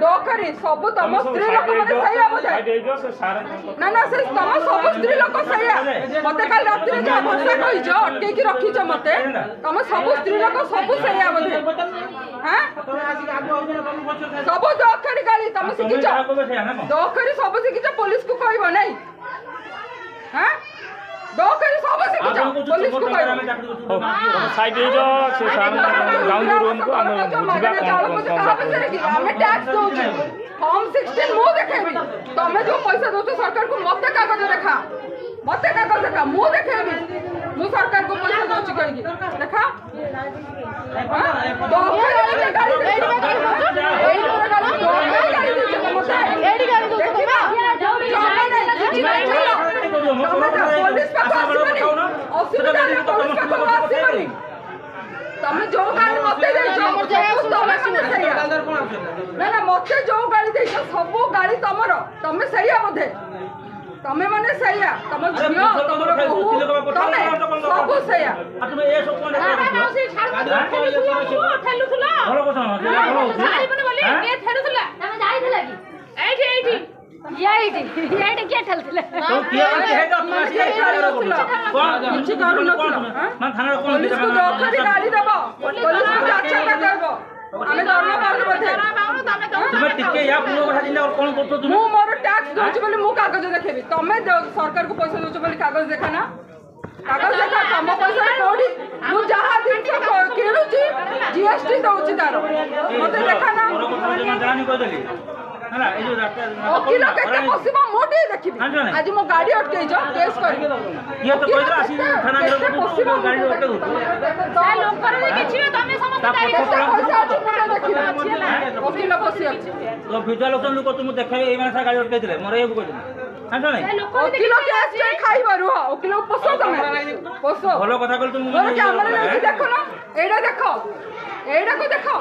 डोकरी सब तुम स्त्री लोक मैंने सही बोधे ना ना से तुम सब स्त्री लोक सही मत काल रात जो बसा कहीच अटक रखीच मत तुम सब स्त्री लोक सब सही बोधे हाँ सब डोकरी गाड़ी तुम शिखिच डोकरी सब शिखिच पुलिस को कहब नहीं हाँ डोकरी सब शिखिच पुलिस को कहब साइड जो से गाउन रूम को हमें टैक्स दउछु फॉर्म 16 मो देखेबी तमे जो पैसा दउछु सरकार को मत कागज देखा मत कागज देखा मु देखेबी मु सरकार को पैसा दउछु कहि देखा डोकरी गाड़ी तमे जो गाड़ी मते ना ना मते जो गाड़ी दे सब गाड़ी तमर तमे सही बोधे तमे माने सही तम झियो तमर बहू तमे सब सही तुम ए सब कोन ठेलुथला भलो कोन सारी बने बोले के ठेलुथला तमे जाईथला की एठी एठी ये क्या ठेलथला तो किया है तो कुछ करू नथला मन थाना कोन पुलिस को डोकरी गाड़ी देबो पुलिस को अच्छा का कहबो हमें दरना पाउनु बोधे तुम टिके या पुरो कथा दिले और कोन करतो तुम मु मोर टैक्स दोछ बोली मु कागज देखेबी तमे सरकार को पैसा दोछ बोली कागज देखा ना कागज देखा तम पैसा कोडी मु जहा दिन किणुची जीएसटी दउची तारो मते देखा ना जानी को देली हला ए जो वकील केते पसिबा मोटी देखिबी आज मो गाड़ी अटकै जो केस करी ये तो कोइला आसी थाना में को गाड़ी अटकै दो ता लोक करे किछि तमे समस्त गाड़ी पैसा अछि मोटे देखिबा वकील पसि अछि तो भिजुअल लोकन लोक तुम देखे ए माने गाड़ी अटकै दिले मोर ए कहत हां नै वकील केस जे खाइ बरु वकील पसो तमे पसो भलो कथा कहल तुम मोर कैमरा देखो ना एडा देखो को देखो